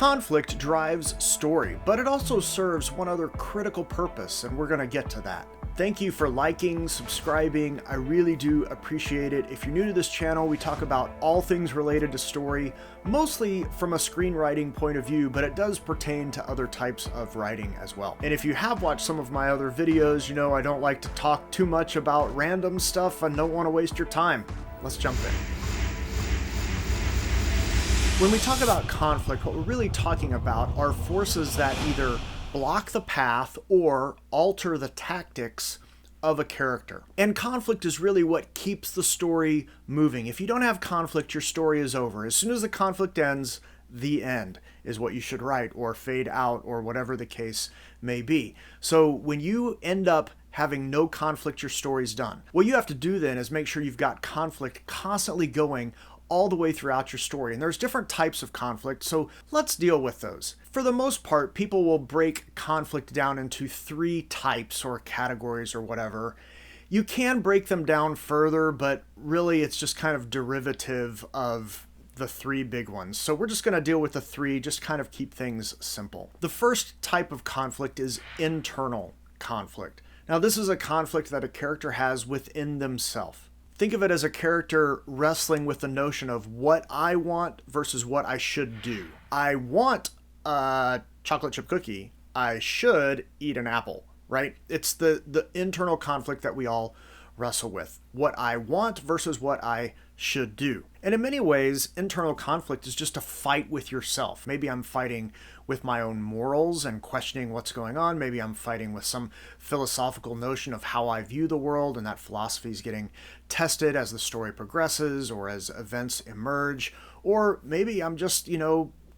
Conflict drives story, but it also serves one other critical purpose, and we're going to get to that. Thank you for liking, subscribing. I really do appreciate it. If you're new to this channel, we talk about all things related to story, mostly from a screenwriting point of view, but it does pertain to other types of writing as well. And if you have watched some of my other videos, you know I don't like to talk too much about random stuff and don't want to waste your time. Let's jump in. When we talk about conflict, what we're really talking about are forces that either block the path or alter the tactics of a character. And conflict is really what keeps the story moving. If you don't have conflict, your story is over. As soon as the conflict ends, the end is what you should write, or fade out, or whatever the case may be. So when you end up having no conflict, your story's done. What you have to do then is make sure you've got conflict constantly going all the way throughout your story. And there's different types of conflict, so let's deal with those. For the most part, people will break conflict down into 3 types or categories or whatever. You can break them down further, but really it's just kind of derivative of the 3 big ones. So we're just going to deal with the 3, just kind of keep things simple. The first type of conflict is internal conflict. Now this is a conflict that a character has within themselves. Think of it as a character wrestling with the notion of what I want versus what I should do. I want a chocolate chip cookie. I should eat an apple, right? It's the internal conflict that we all wrestle with. What I want versus what I should do. And in many ways, internal conflict is just a fight with yourself. Maybe I'm fighting with my own morals and questioning what's going on. Maybe I'm fighting with some philosophical notion of how I view the world, and that philosophy is getting tested as the story progresses or as events emerge. Or maybe I'm just,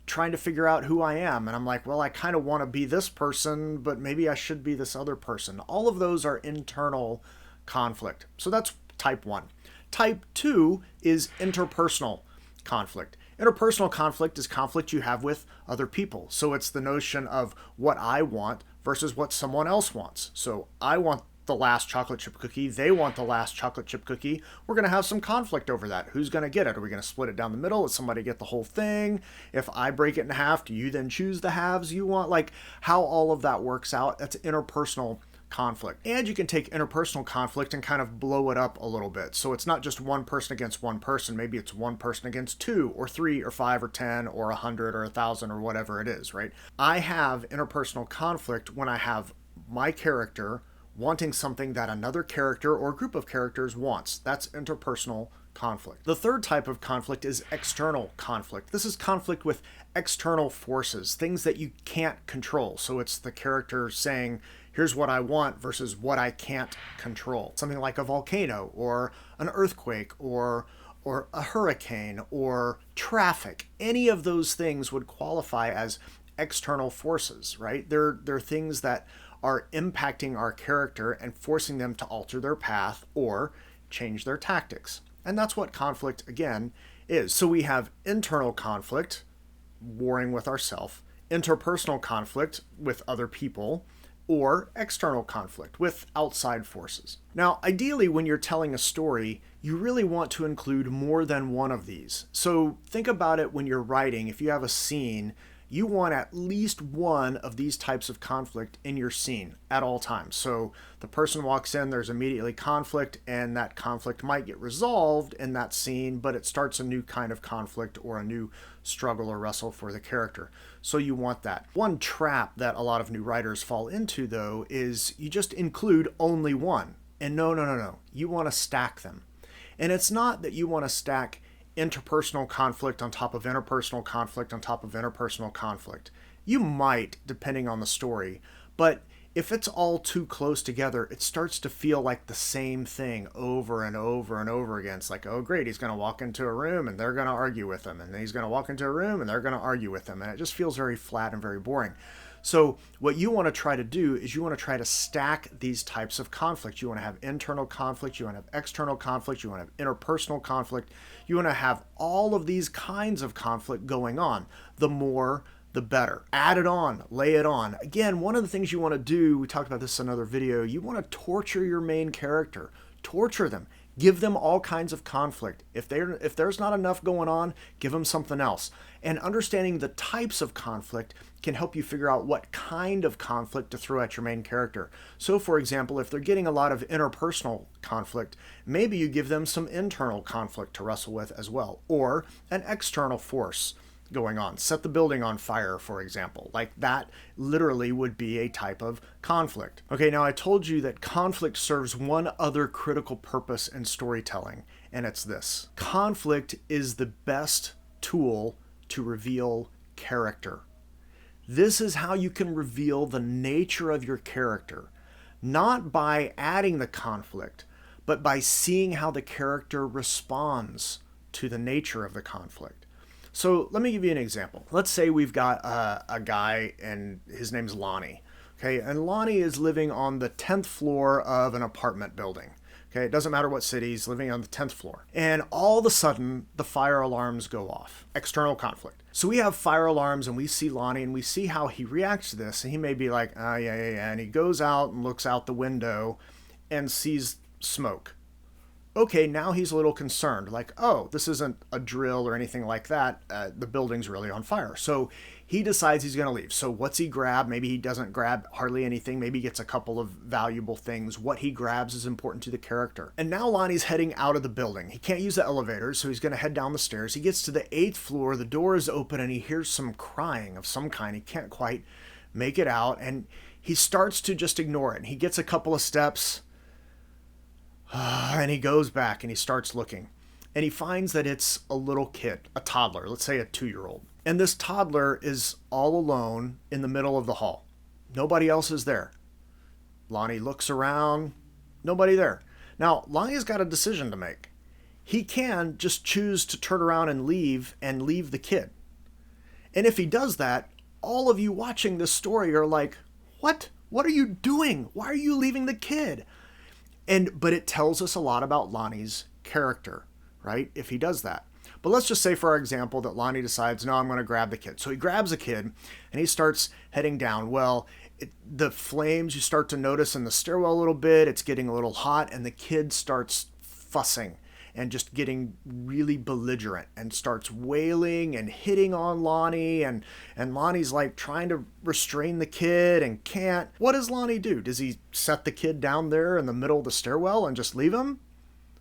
trying to figure out who I am. And I'm like, well, I kind of want to be this person, but maybe I should be this other person. All of those are internal conflict. So that's type 1. Type 2 is interpersonal conflict. Interpersonal conflict is conflict you have with other people. So it's the notion of what I want versus what someone else wants. So I want the last chocolate chip cookie. They want the last chocolate chip cookie. We're going to have some conflict over that. Who's going to get it? Are we going to split it down the middle? Does somebody get the whole thing? If I break it in half, do you then choose the halves you want? Like how all of that works out, that's interpersonal conflict. And you can take interpersonal conflict and kind of blow it up a little bit. So it's not just one person against one person. Maybe it's one person against 2 or 3 or 5 or 10 or 100 or 1,000 or whatever it is, right? I have interpersonal conflict when I have my character wanting something that another character or group of characters wants. That's interpersonal conflict. The third type of conflict is external conflict. This is conflict with external forces, things that you can't control. So it's the character saying, here's what I want versus what I can't control. Something like a volcano or an earthquake or a hurricane or traffic. Any of those things would qualify as external forces, right? They're things that are impacting our character and forcing them to alter their path or change their tactics. And that's what conflict, again, is. So we have internal conflict, warring with ourselves, interpersonal conflict with other people, or external conflict with outside forces. Now, ideally, when you're telling a story, you really want to include more than one of these. So think about it when you're writing. If you have a scene, you want at least one of these types of conflict in your scene at all times. So the person walks in, there's immediately conflict, and that conflict might get resolved in that scene, but it starts a new kind of conflict or a new struggle or wrestle for the character. So you want that. One trap that a lot of new writers fall into, though, is you just include only one. And no. You want to stack them. And it's not that you want to stack interpersonal conflict on top of interpersonal conflict on top of interpersonal conflict. You might, depending on the story, but if it's all too close together, it starts to feel like the same thing over and over and over again. It's like, oh great, he's going to walk into a room and they're going to argue with him, and then he's going to walk into a room and they're going to argue with him, and it just feels very flat and very boring. So what you want to try to do is you want to try to stack these types of conflict. You want to have internal conflict, you want to have external conflict, you want to have interpersonal conflict. You want to have all of these kinds of conflict going on. The more, the better. Add it on, lay it on. Again, one of the things you want to do, we talked about this in another video, you want to torture your main character. Torture them. Give them all kinds of conflict. If there's not enough going on, give them something else. And understanding the types of conflict can help you figure out what kind of conflict to throw at your main character. So for example, if they're getting a lot of interpersonal conflict, maybe you give them some internal conflict to wrestle with as well, or an external force going on. Set the building on fire, for example. Like that literally would be a type of conflict. Okay, now I told you that conflict serves one other critical purpose in storytelling, and it's this. Conflict is the best tool to reveal character. This is how you can reveal the nature of your character, not by adding the conflict, but by seeing how the character responds to the nature of the conflict. So let me give you an example. Let's say we've got a guy and his name's Lonnie. Okay, and Lonnie is living on the 10th floor of an apartment building. Okay, it doesn't matter what city, he's living on the 10th floor. And all of a sudden, the fire alarms go off. External conflict. So we have fire alarms and we see Lonnie and we see how he reacts to this. And he may be like, yeah. And he goes out and looks out the window and sees smoke. Okay, now he's a little concerned, like, oh, this isn't a drill or anything like that. The building's really on fire. So he decides he's going to leave. So what's he grab? Maybe he doesn't grab hardly anything. Maybe he gets a couple of valuable things. What he grabs is important to the character. And now Lonnie's heading out of the building. He can't use the elevator, so he's going to head down the stairs. He gets to the 8th floor. The door is open, and he hears some crying of some kind. He can't quite make it out, and he starts to just ignore it. And he gets a couple of steps, and he goes back and he starts looking, and he finds that it's a little kid, a toddler, let's say a 2-year-old. And this toddler is all alone in the middle of the hall. Nobody else is there. Lonnie looks around, nobody there. Now, Lonnie's got a decision to make. He can just choose to turn around and leave the kid. And if he does that, all of you watching this story are like, what? What are you doing? Why are you leaving the kid? But it tells us a lot about Lonnie's character, right? If he does that. But let's just say, for example, that Lonnie decides, no, I'm going to grab the kid. So he grabs a kid and he starts heading down. Well, the flames, you start to notice in the stairwell a little bit. It's getting a little hot, and the kid starts fussing and just getting really belligerent and starts wailing and hitting on Lonnie. And Lonnie's like trying to restrain the kid and can't. What does Lonnie do? Does he set the kid down there in the middle of the stairwell and just leave him?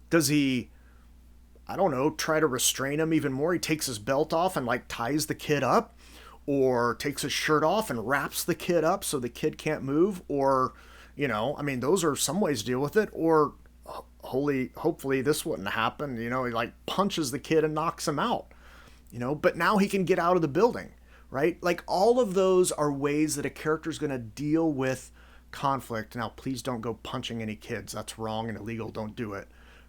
Does he, I don't know, try to restrain him even more? He takes his belt off and like ties the kid up, or takes his shirt off and wraps the kid up so the kid can't move, or, you know, I mean, those are some ways to deal with it. Or hopefully this wouldn't happen. You know, he like punches the kid and knocks him out, you know, but now he can get out of the building, right? Like all of those are ways that a character is going to deal with conflict. Now, please don't go punching any kids. That's wrong and illegal. Don't do it.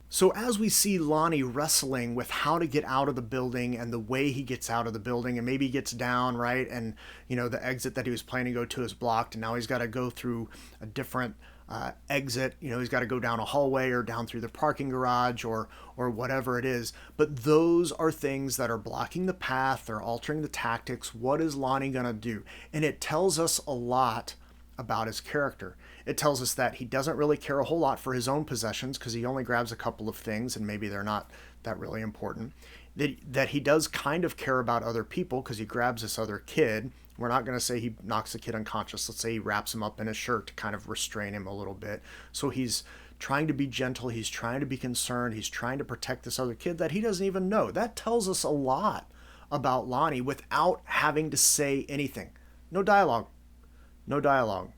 So as we see Lonnie wrestling with how to get out of the building and the way he gets out of the building, and maybe he gets down, right? And, you know, the exit that he was planning to go to is blocked, and now he's got to go through a different exit. You know, he's got to go down a hallway or down through the parking garage or whatever it is. But those are things that are blocking the path. They're altering the tactics. What is Lonnie going to do? And it tells us a lot about his character. It tells us that he doesn't really care a whole lot for his own possessions because he only grabs a couple of things and maybe they're not that really important. That he does kind of care about other people because he grabs this other kid. We're not going to say he knocks the kid unconscious. Let's say he wraps him up in his shirt to kind of restrain him a little bit. So he's trying to be gentle. He's trying to be concerned. He's trying to protect this other kid that he doesn't even know. That tells us a lot about Lonnie without having to say anything. No dialogue. No dialogue.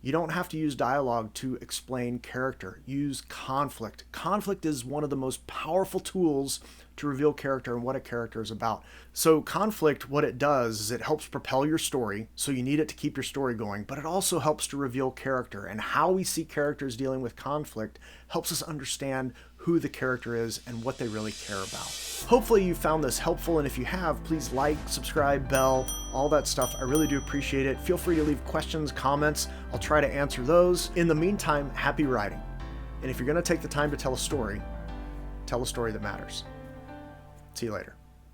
You don't have to use dialogue to explain character. Use conflict. Conflict is one of the most powerful tools to reveal character and what a character is about. So conflict, what it does is it helps propel your story, so you need it to keep your story going, but it also helps to reveal character. And how we see characters dealing with conflict helps us understand who the character is and what they really care about. Hopefully you found this helpful, and if you have, please like, subscribe, bell, all that stuff. I really do appreciate it. Feel free to leave questions, comments. I'll try to answer those. In the meantime, happy writing. And if you're going to take the time to tell a story that matters. See you later.